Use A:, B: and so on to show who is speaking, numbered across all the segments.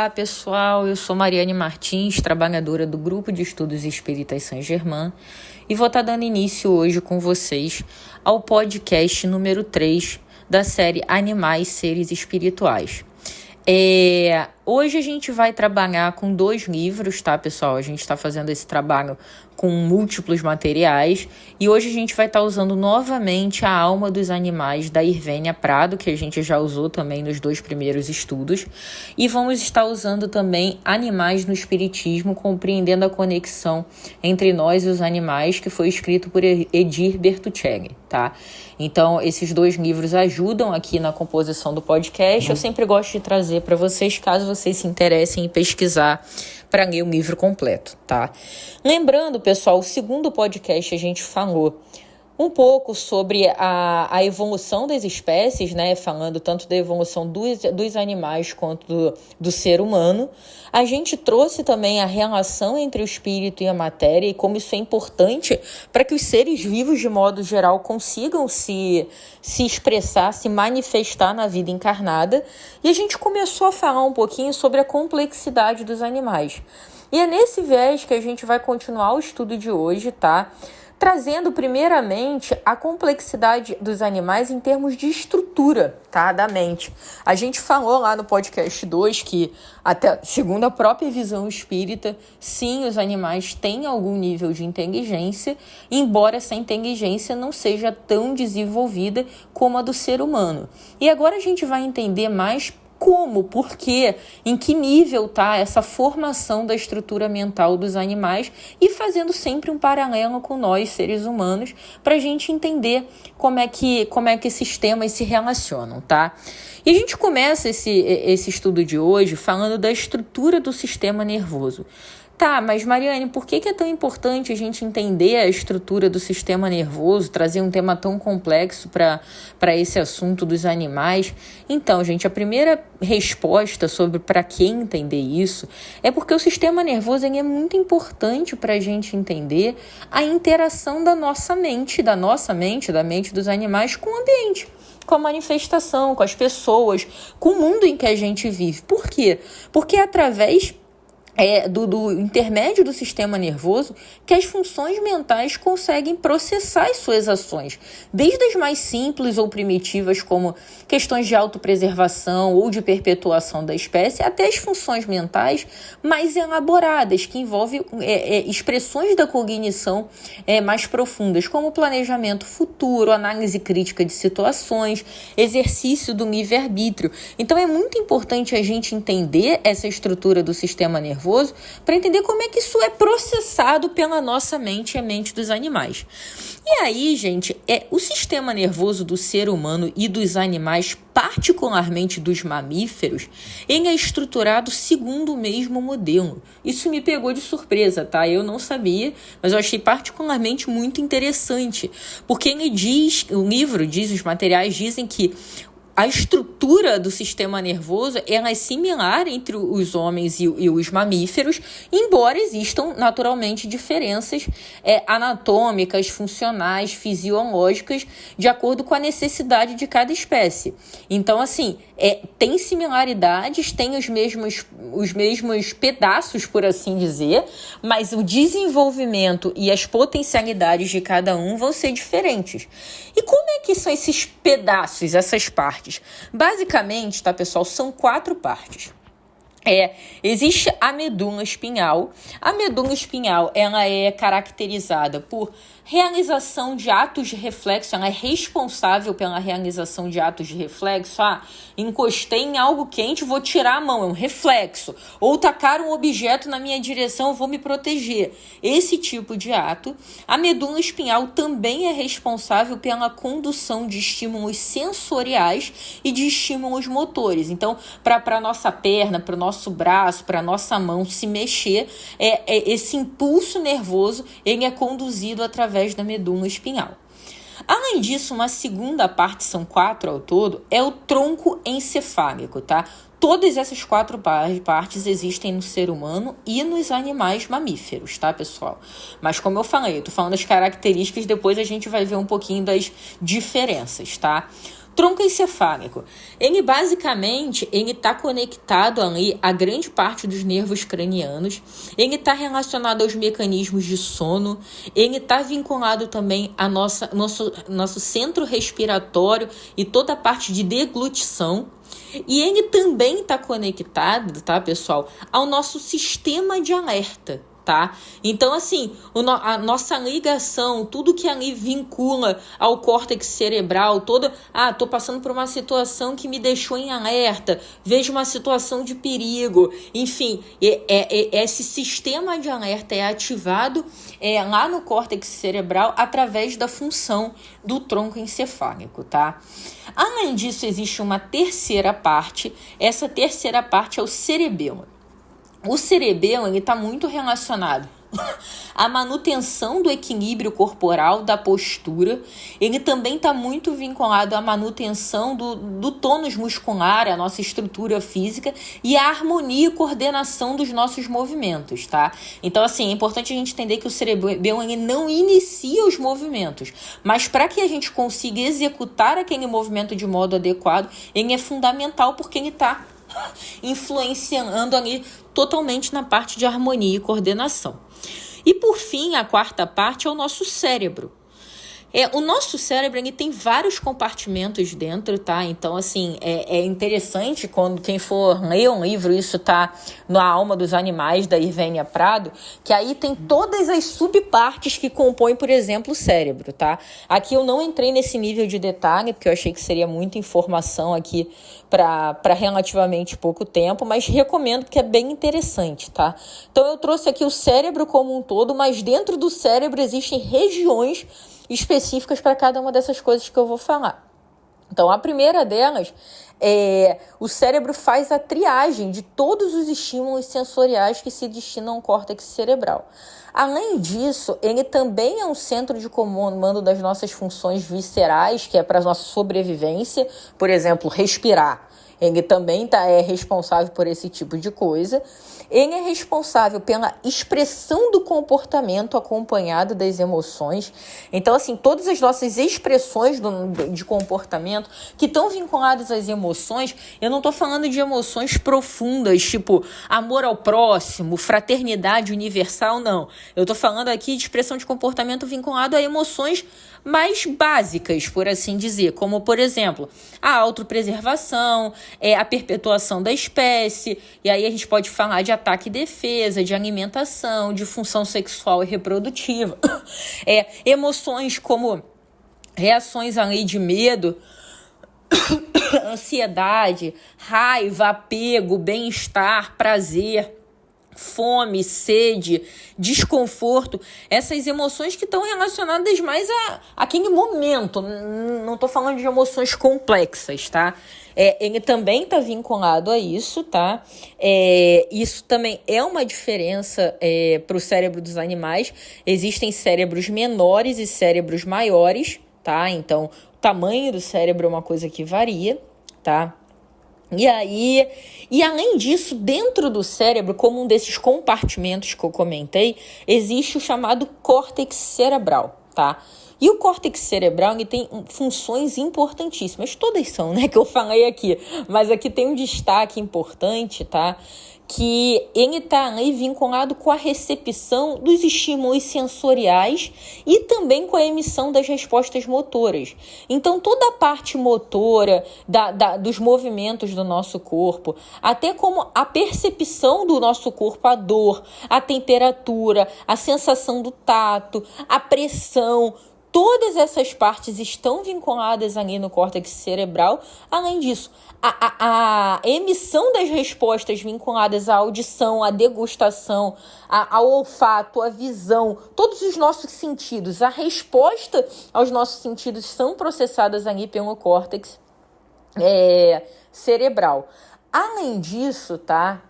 A: Olá, pessoal, eu sou Mariane Martins, trabalhadora do Grupo de Estudos Espíritas Saint-Germain, e vou estar dando início hoje com vocês ao podcast número 3 da série Animais, Seres Espirituais. Hoje a gente vai trabalhar com 2 livros, tá, pessoal? A gente está fazendo esse trabalho com múltiplos materiais e hoje a gente vai estar usando novamente A Alma dos Animais, da Irvênia Prado, que a gente já usou também nos 2 primeiros estudos, e vamos estar usando também Animais no Espiritismo, compreendendo a conexão entre nós e os animais, que foi escrito por Edir Bertuccelli, tá? Então, esses 2 livros ajudam aqui na composição do podcast. Eu sempre gosto de trazer para vocês, caso vocês se interessem em pesquisar para ler o livro completo, tá? Lembrando, pessoal, o segundo podcast a gente falou um pouco sobre a evolução das espécies, né? Falando tanto da evolução dos animais quanto do ser humano. A gente trouxe também a relação entre o espírito e a matéria e como isso é importante para que os seres vivos, de modo geral, consigam se expressar, se manifestar na vida encarnada. E a gente começou a falar um pouquinho sobre a complexidade dos animais. E é nesse viés que a gente vai continuar o estudo de hoje, tá? Trazendo primeiramente a complexidade dos animais em termos de estrutura, tá, da mente. A gente falou lá no podcast 2 que, até segundo a própria visão espírita, sim, os animais têm algum nível de inteligência, embora essa inteligência não seja tão desenvolvida como a do ser humano. E agora a gente vai entender mais como, por quê, em que nível está essa formação da estrutura mental dos animais e fazendo sempre um paralelo com nós, seres humanos, para a gente entender como é que esses temas se relacionam, tá? E a gente começa esse estudo de hoje falando da estrutura do sistema nervoso. Tá, mas Mariane, por que é tão importante a gente entender a estrutura do sistema nervoso, trazer um tema tão complexo para esse assunto dos animais? Então, gente, a primeira resposta sobre para que entender isso é porque o sistema nervoso é muito importante para a gente entender a interação da mente dos animais com o ambiente, com a manifestação, com as pessoas, com o mundo em que a gente vive. Por quê? Porque através do intermédio do sistema nervoso que as funções mentais conseguem processar as suas ações, desde as mais simples ou primitivas, como questões de autopreservação ou de perpetuação da espécie, até as funções mentais mais elaboradas, que envolvem expressões da cognição mais profundas, como planejamento futuro, análise crítica de situações, exercício do livre-arbítrio. Então é muito importante a gente entender essa estrutura do sistema nervoso para entender como é que isso é processado pela nossa mente e a mente dos animais. E aí, gente, o sistema nervoso do ser humano e dos animais, particularmente dos mamíferos, ele é estruturado segundo o mesmo modelo. Isso me pegou de surpresa, tá? Eu não sabia, mas eu achei particularmente muito interessante, porque o livro diz, os materiais dizem que a estrutura do sistema nervoso ela é similar entre os homens e os mamíferos, embora existam naturalmente diferenças anatômicas, funcionais, fisiológicas, de acordo com a necessidade de cada espécie. Então, assim, tem similaridades, tem os mesmos pedaços, por assim dizer, mas o desenvolvimento e as potencialidades de cada um vão ser diferentes. E como é que são esses pedaços, essas partes? Basicamente, tá, pessoal, são 4 partes. Existe a medula espinhal. A medula espinhal, ela é caracterizada por realização de atos de reflexo, ela é responsável pela realização de atos de reflexo. Encostei em algo quente, vou tirar a mão, é um reflexo. Ou tacar um objeto na minha direção, eu vou me proteger. Esse tipo de ato. A medula espinhal também é responsável pela condução de estímulos sensoriais e de estímulos motores. Então, para a nossa perna, para o nosso braço, para a nossa mão se mexer, esse impulso nervoso ele é conduzido através da medula espinhal. Além disso, uma segunda parte, são 4 ao todo, é o tronco encefálico, tá? Todas essas 4 partes existem no ser humano e nos animais mamíferos, tá, pessoal? Mas como eu falei, eu tô falando das características, depois a gente vai ver um pouquinho das diferenças, tá? Tronco encefálico. Ele basicamente está conectado ali a grande parte dos nervos cranianos. Ele está relacionado aos mecanismos de sono. Ele está vinculado também a nosso centro respiratório e toda a parte de deglutição. E ele também está conectado, tá, pessoal, ao nosso sistema de alerta. Tá? Então, assim, a nossa ligação, tudo que ali vincula ao córtex cerebral, tô passando por uma situação que me deixou em alerta, vejo uma situação de perigo, enfim, esse sistema de alerta é ativado lá no córtex cerebral através da função do tronco encefálico, tá? Além disso, existe uma terceira parte, essa terceira parte é o cerebelo. O cerebelo está muito relacionado à manutenção do equilíbrio corporal, da postura. Ele também está muito vinculado à manutenção do tônus muscular, a nossa estrutura física e à harmonia e coordenação dos nossos movimentos, tá? Então, assim, é importante a gente entender que o cerebelo ele não inicia os movimentos, mas para que a gente consiga executar aquele movimento de modo adequado, ele é fundamental porque ele está influenciando ali totalmente na parte de harmonia e coordenação. E por fim, a quarta parte é o nosso cérebro. O nosso cérebro ele tem vários compartimentos dentro, tá? Então, assim, é interessante quando quem for ler um livro, isso tá na Alma dos Animais, da Irvênia Prado, que aí tem todas as subpartes que compõem, por exemplo, o cérebro, tá? Aqui eu não entrei nesse nível de detalhe, porque eu achei que seria muita informação aqui para relativamente pouco tempo, mas recomendo porque é bem interessante, tá? Então, eu trouxe aqui o cérebro como um todo, mas dentro do cérebro existem regiões específicas para cada uma dessas coisas que eu vou falar. Então, a primeira delas o cérebro faz a triagem de todos os estímulos sensoriais que se destinam ao córtex cerebral. Além disso, ele também é um centro de comando das nossas funções viscerais, que é para a nossa sobrevivência, por exemplo, respirar. Ele também é responsável por esse tipo de coisa. Ele é responsável pela expressão do comportamento acompanhado das emoções. Então, assim, todas as nossas expressões de comportamento que estão vinculadas às emoções, eu não estou falando de emoções profundas, tipo amor ao próximo, fraternidade universal, não. Eu estou falando aqui de expressão de comportamento vinculado a emoções mais básicas, por assim dizer, como, por exemplo, a autopreservação, a perpetuação da espécie, e aí a gente pode falar de ataque e defesa, de alimentação, de função sexual e reprodutiva. Emoções como reações à lei de medo, ansiedade, raiva, apego, bem-estar, prazer, fome, sede, desconforto, essas emoções que estão relacionadas mais a aquele momento. Não estou falando de emoções complexas, tá? Ele também está vinculado a isso, tá? Isso também é uma diferença para o cérebro dos animais. Existem cérebros menores e cérebros maiores, tá? Então, o tamanho do cérebro é uma coisa que varia, tá? E além disso, dentro do cérebro, como um desses compartimentos que eu comentei, existe o chamado córtex cerebral, tá? E o córtex cerebral ele tem funções importantíssimas, todas são, né, que eu falei aqui, mas aqui tem um destaque importante, tá? Que ele está aí vinculado com a recepção dos estímulos sensoriais e também com a emissão das respostas motoras. Então, toda a parte motora dos movimentos do nosso corpo, até como a percepção do nosso corpo, a dor, a temperatura, a sensação do tato, a pressão, todas essas partes estão vinculadas ali no córtex cerebral. Além disso, a emissão das respostas vinculadas à audição, à degustação, ao olfato, à visão, todos os nossos sentidos, a resposta aos nossos sentidos são processadas ali pelo córtex cerebral. Além disso, tá?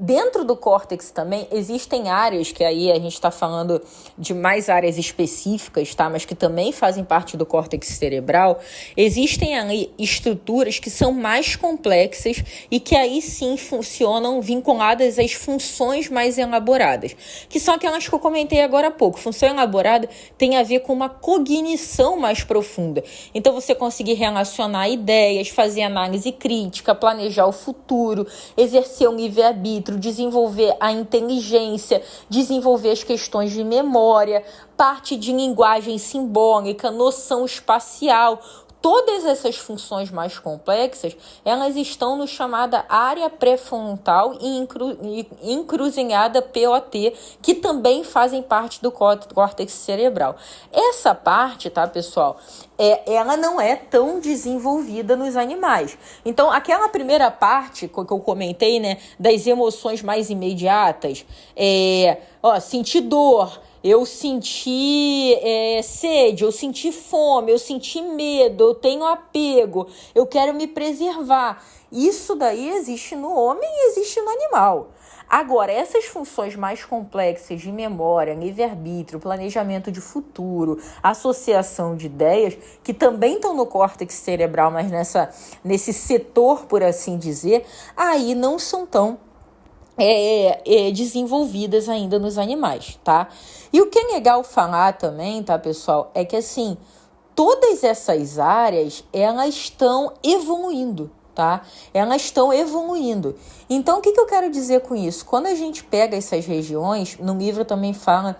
A: Dentro do córtex também existem áreas, que aí a gente está falando de mais áreas específicas, tá? Mas que também fazem parte do córtex cerebral. Existem ali estruturas que são mais complexas e que aí sim funcionam vinculadas às funções mais elaboradas, que são aquelas que eu comentei agora há pouco. Função elaborada tem a ver com uma cognição mais profunda. Então você conseguir relacionar ideias, fazer análise crítica, planejar o futuro, exercer um livre-arbítrio, desenvolver a inteligência, desenvolver as questões de memória, parte de linguagem simbólica, noção espacial. Todas essas funções mais complexas, elas estão no chamada área pré-frontal e encruzilhada POT, que também fazem parte do córtex cerebral. Essa parte, tá, pessoal, ela não é tão desenvolvida nos animais. Então, aquela primeira parte que eu comentei, né, das emoções mais imediatas, sentir dor, eu senti sede, eu senti fome, eu senti medo, eu tenho apego, eu quero me preservar. Isso daí existe no homem e existe no animal. Agora, essas funções mais complexas de memória, livre-arbítrio, planejamento de futuro, associação de ideias, que também estão no córtex cerebral, mas nesse setor, por assim dizer, aí não são tão desenvolvidas ainda nos animais, tá? E o que é legal falar também, tá, pessoal, é que assim, todas essas áreas, elas estão evoluindo, tá? Elas estão evoluindo. Então, o que eu quero dizer com isso? Quando a gente pega essas regiões, no livro também fala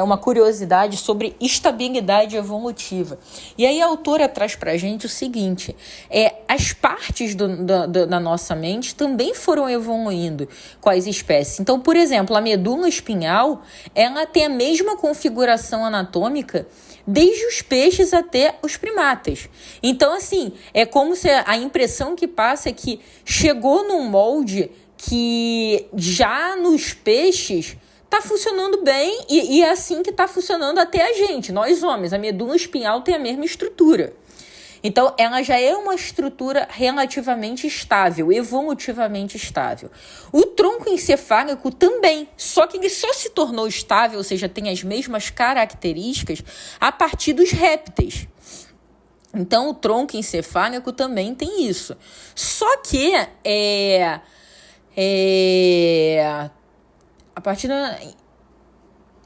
A: uma curiosidade sobre estabilidade evolutiva. E aí a autora traz pra gente o seguinte, as partes da nossa mente também foram evoluindo com as espécies. Então, por exemplo, a medula espinhal, ela tem a mesma configuração anatômica desde os peixes até os primatas. Então, assim, é como se a impressão que passa é que chegou num molde que já nos peixes está funcionando bem e é assim que está funcionando até a gente, nós homens. A medula espinhal tem a mesma estrutura. Então, ela já é uma estrutura relativamente estável, evolutivamente estável. O tronco encefálico também, só que ele só se tornou estável, ou seja, tem as mesmas características, a partir dos répteis. Então, o tronco encefálico também tem isso. Só que, a partir da...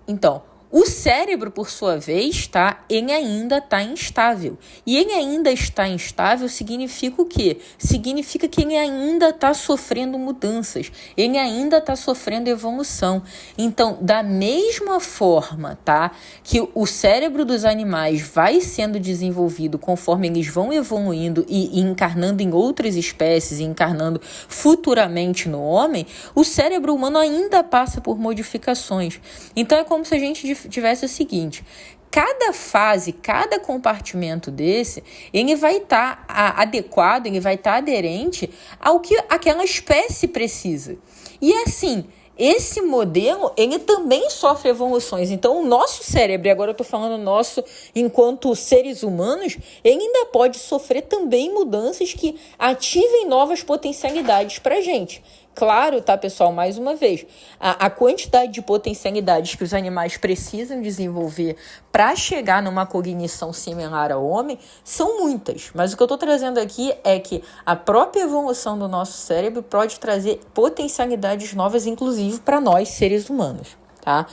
A: Então... O cérebro, por sua vez, tá? Ele ainda está instável. E ele ainda está instável significa o quê? Significa que ele ainda está sofrendo mudanças. Ele ainda está sofrendo evolução. Então, da mesma forma, tá? Que o cérebro dos animais vai sendo desenvolvido conforme eles vão evoluindo e encarnando em outras espécies, e encarnando futuramente no homem, o cérebro humano ainda passa por modificações. Então, é como se a gente tivesse o seguinte, cada fase, cada compartimento desse, ele vai estar adequado, ele vai estar aderente ao que aquela espécie precisa. E assim, esse modelo, ele também sofre evoluções. Então, o nosso cérebro, e agora eu estou falando nosso enquanto seres humanos, ele ainda pode sofrer também mudanças que ativem novas potencialidades para a gente. Claro, tá, pessoal, mais uma vez, a quantidade de potencialidades que os animais precisam desenvolver para chegar numa cognição similar ao homem são muitas. Mas o que eu estou trazendo aqui é que a própria evolução do nosso cérebro pode trazer potencialidades novas, inclusive para nós, seres humanos, tá?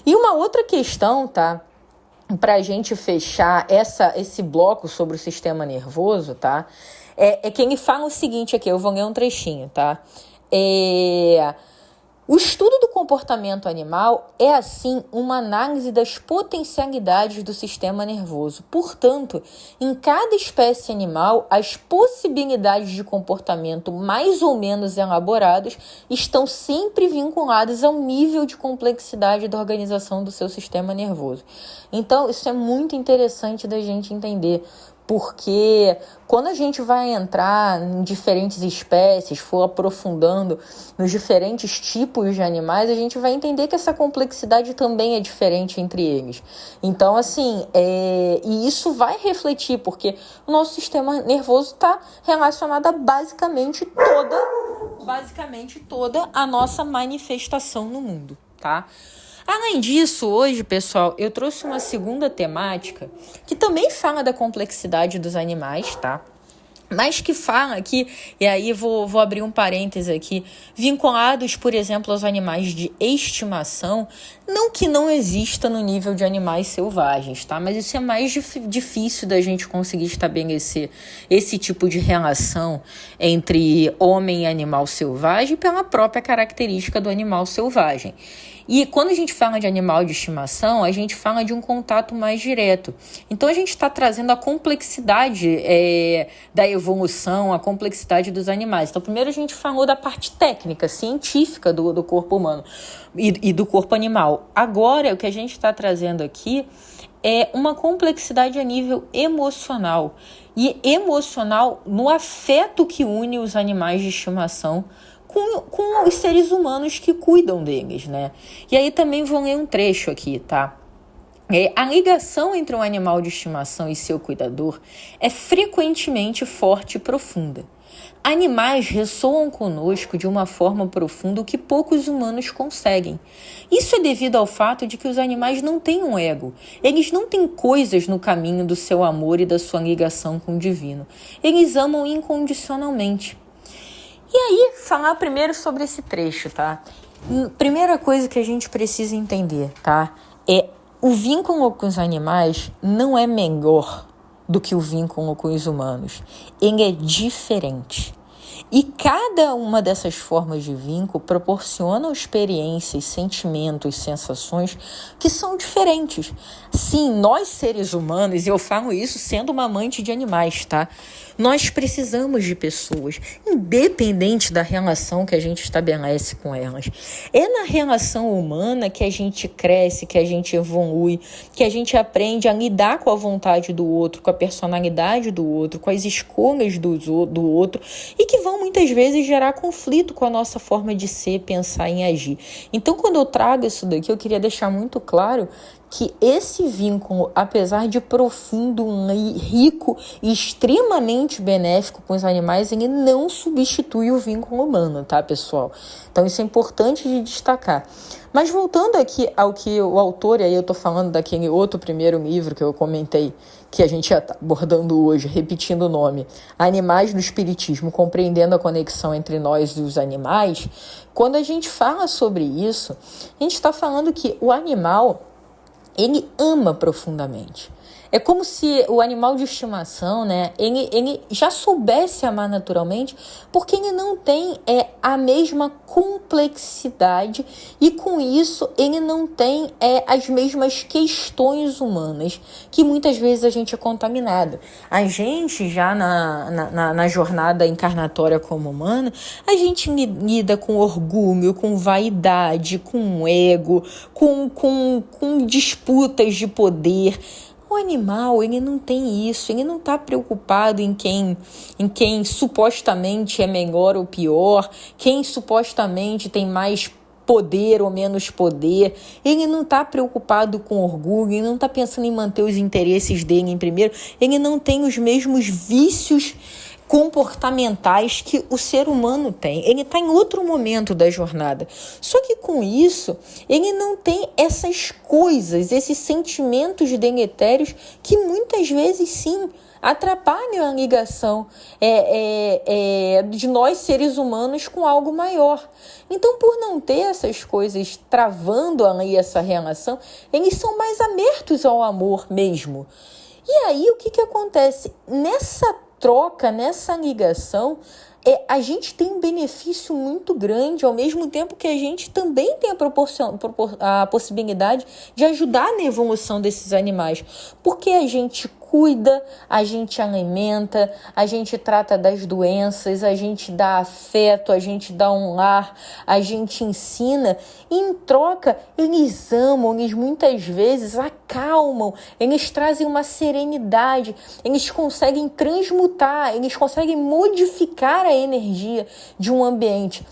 A: E uma outra questão, tá? Para a gente fechar esse bloco sobre o sistema nervoso, tá? É que ele fala o seguinte aqui, eu vou ler um trechinho, tá? O estudo do comportamento animal é, assim, uma análise das potencialidades do sistema nervoso. Portanto, em cada espécie animal, as possibilidades de comportamento mais ou menos elaboradas estão sempre vinculadas ao nível de complexidade da organização do seu sistema nervoso. Então, isso é muito interessante da gente entender, porque quando a gente vai entrar em diferentes espécies, for aprofundando nos diferentes tipos de animais, a gente vai entender que essa complexidade também é diferente entre eles. Então, assim, e isso vai refletir, porque o nosso sistema nervoso está relacionado a basicamente basicamente toda a nossa manifestação no mundo, tá? Além disso, hoje, pessoal, eu trouxe uma segunda temática que também fala da complexidade dos animais, tá? Mas que fala aqui, e aí vou abrir um parêntese aqui, vinculados, por exemplo, aos animais de estimação, não que não exista no nível de animais selvagens, tá? Mas isso é mais difícil da gente conseguir estabelecer esse tipo de relação entre homem e animal selvagem pela própria característica do animal selvagem. E quando a gente fala de animal de estimação, a gente fala de um contato mais direto. Então a gente está trazendo a complexidade da evolução, a complexidade dos animais. Então primeiro a gente falou da parte técnica, científica do corpo humano e do corpo animal. Agora o que a gente está trazendo aqui é uma complexidade a nível emocional. E emocional no afeto que une os animais de estimação com os seres humanos que cuidam deles, né? E aí também vou ler um trecho aqui, tá? A ligação entre um animal de estimação e seu cuidador é frequentemente forte e profunda. Animais ressoam conosco de uma forma profunda o que poucos humanos conseguem. Isso é devido ao fato de que os animais não têm um ego. Eles não têm coisas no caminho do seu amor e da sua ligação com o divino. Eles amam incondicionalmente. E aí, falar primeiro sobre esse trecho, tá? Primeira coisa que a gente precisa entender, tá? O vínculo com os animais não é melhor do que o vínculo com os humanos. Ele é diferente. E cada uma dessas formas de vínculo proporciona experiências, sentimentos, sensações que são diferentes. Sim, nós seres humanos, e eu falo isso sendo uma amante de animais, tá? Nós precisamos de pessoas, independente da relação que a gente estabelece com elas. É na relação humana que a gente cresce, que a gente evolui, que a gente aprende a lidar com a vontade do outro, com a personalidade do outro, com as escolhas do outro, e que vão muitas vezes gerar conflito com a nossa forma de ser, pensar e agir. Então, quando eu trago isso daqui, eu queria deixar muito claro que esse vínculo, apesar de profundo, rico e extremamente benéfico com os animais, ele não substitui o vínculo humano, tá, pessoal? Então isso é importante de destacar. Mas voltando aqui ao que o autor, e aí eu tô falando daquele outro primeiro livro que eu comentei, que a gente já tá abordando hoje, repetindo o nome, Animais no Espiritismo, compreendendo a conexão entre nós e os animais. Quando a gente fala sobre isso, a gente está falando que o animal, ele ama profundamente. É como se o animal de estimação, né, ele já soubesse amar naturalmente, porque ele não tem a mesma complexidade e, com isso, ele não tem as mesmas questões humanas que muitas vezes a gente é contaminado. A gente, já na jornada encarnatória como humano, a gente lida com orgulho, com vaidade, com ego, com disputas de poder. O animal, ele não tem isso, ele não está preocupado em quem supostamente é melhor ou pior, quem supostamente tem mais poder ou menos poder. Ele não está preocupado com orgulho, ele não está pensando em manter os interesses dele em primeiro, ele não tem os mesmos vícios comportamentais que o ser humano tem. Ele está em outro momento da jornada. Só que com isso, ele não tem essas coisas, esses sentimentos deletérios que muitas vezes, sim, atrapalham a ligação de nós, seres humanos, com algo maior. Então, por não ter essas coisas travando ali essa relação, eles são mais abertos ao amor mesmo. E aí, o que acontece? Nessa troca, nessa ligação, a gente tem um benefício muito grande, ao mesmo tempo que a gente também tem a possibilidade de ajudar na evolução desses animais, porque a gente cuida, a gente alimenta, a gente trata das doenças, a gente dá afeto, a gente dá um lar, a gente ensina, e em troca eles amam, eles muitas vezes acalmam, eles trazem uma serenidade, eles conseguem transmutar, eles conseguem modificar a energia de um ambiente.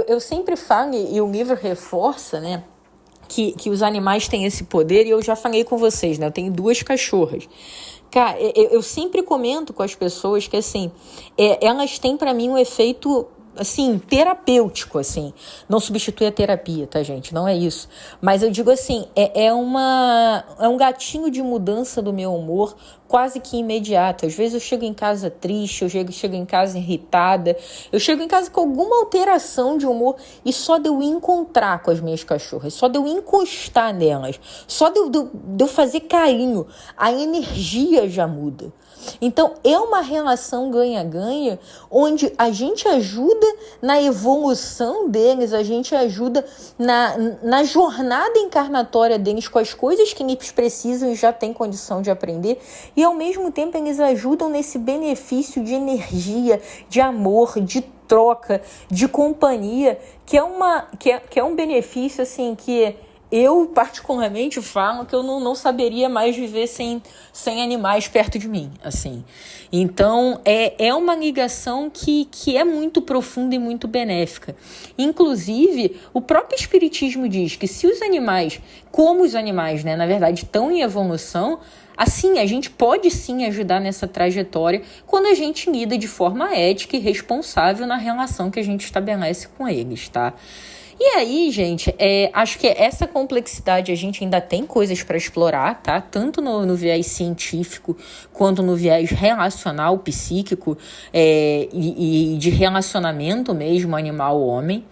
A: Eu sempre falo, e o livro reforça, né, que os animais têm esse poder, e eu já falei com vocês, né, eu tenho 2 cachorras. Cara, eu sempre comento com as pessoas que, assim, elas têm para mim um efeito assim, terapêutico, assim. Não substitui a terapia, tá, gente? Não é isso. Mas eu digo assim, é um gatinho de mudança do meu humor quase que imediato. Às vezes eu chego em casa triste, eu chego em casa irritada, eu chego em casa com alguma alteração de humor e só de eu encontrar com as minhas cachorras, só de eu encostar nelas, só de eu fazer carinho, a energia já muda. Então, é uma relação ganha-ganha, onde a gente ajuda na evolução deles, a gente ajuda na jornada encarnatória deles com as coisas que eles precisam e já têm condição de aprender, e ao mesmo tempo eles ajudam nesse benefício de energia, de amor, de troca, de companhia, que é um benefício assim que eu particularmente falo que eu não saberia mais viver sem animais perto de mim, assim. Então, é uma ligação que é muito profunda e muito benéfica. Inclusive, o próprio Espiritismo diz que se os animais, como os animais, né, na verdade, estão em evolução, assim, a gente pode sim ajudar nessa trajetória quando a gente lida de forma ética e responsável na relação que a gente estabelece com eles, tá? E aí, gente, acho que essa complexidade a gente ainda tem coisas para explorar, tá? Tanto no viés científico quanto no viés relacional, psíquico e de relacionamento mesmo animal-homem.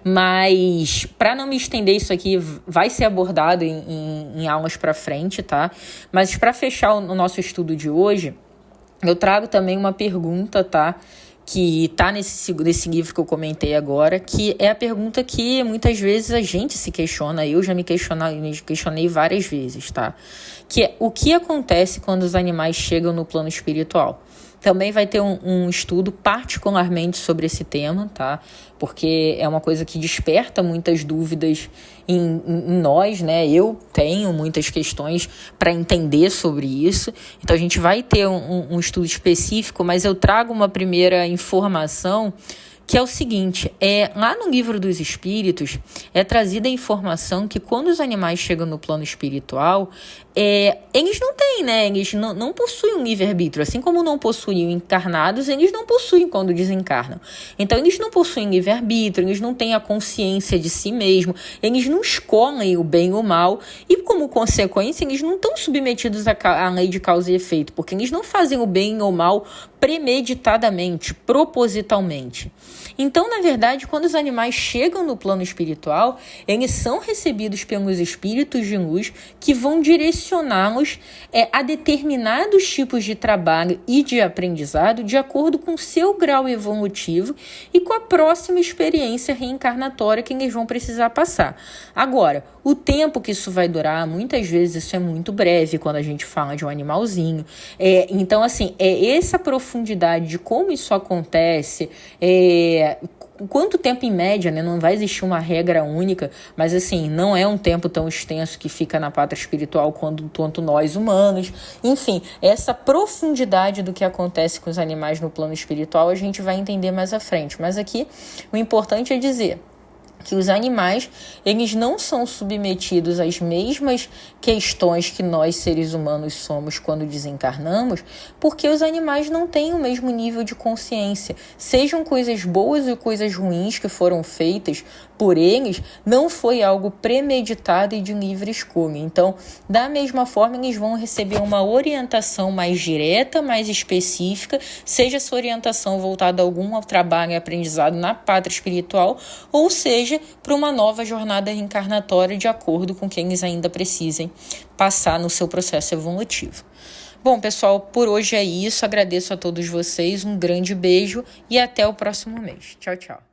A: Mas, para não me estender, isso aqui vai ser abordado em aulas para frente, tá? Mas para fechar o nosso estudo de hoje, eu trago também uma pergunta, tá? Que está nesse livro que eu comentei agora, que é a pergunta que muitas vezes a gente se questiona, eu já me questionei várias vezes, tá? Que é o que acontece quando os animais chegam no plano espiritual. Também vai ter um estudo particularmente sobre esse tema, tá? Porque é uma coisa que desperta muitas dúvidas em nós, né? Eu tenho muitas questões para entender sobre isso. Então, a gente vai ter um estudo específico, mas eu trago uma primeira informação que é o seguinte, lá no Livro dos Espíritos é trazida a informação que quando os animais chegam no plano espiritual, eles não têm, né? Eles não possuem um livre-arbítrio. Assim como não possuem encarnados, eles não possuem quando desencarnam. Então, eles não possuem livre-arbítrio, eles não têm a consciência de si mesmo, eles não escolhem o bem ou o mal e, como consequência, eles não estão submetidos à lei de causa e efeito, porque eles não fazem o bem ou o mal premeditadamente, propositalmente. Então, na verdade, quando os animais chegam no plano espiritual, eles são recebidos pelos espíritos de luz que vão direcioná-los a determinados tipos de trabalho e de aprendizado de acordo com o seu grau evolutivo e com a próxima experiência reencarnatória que eles vão precisar passar. Agora, o tempo que isso vai durar, muitas vezes isso é muito breve quando a gente fala de um animalzinho. Então, assim, essa profundidade de como isso acontece, quanto tempo em média, né? Não vai existir uma regra única, mas assim, não é um tempo tão extenso que fica na pátria espiritual quanto nós humanos. Enfim, essa profundidade do que acontece com os animais no plano espiritual a gente vai entender mais à frente. Mas aqui o importante é dizer que os animais, eles não são submetidos às mesmas questões que nós, seres humanos, somos quando desencarnamos, porque os animais não têm o mesmo nível de consciência. Sejam coisas boas ou coisas ruins que foram feitas por eles, não foi algo premeditado e de livre escolha. Então, da mesma forma, eles vão receber uma orientação mais direta, mais específica, seja essa orientação voltada a algum trabalho e aprendizado na pátria espiritual, ou seja, para uma nova jornada reencarnatória de acordo com quem eles ainda precisem passar no seu processo evolutivo. Bom, pessoal, por hoje é isso. Agradeço a todos vocês, um grande beijo e até o próximo mês. Tchau, tchau.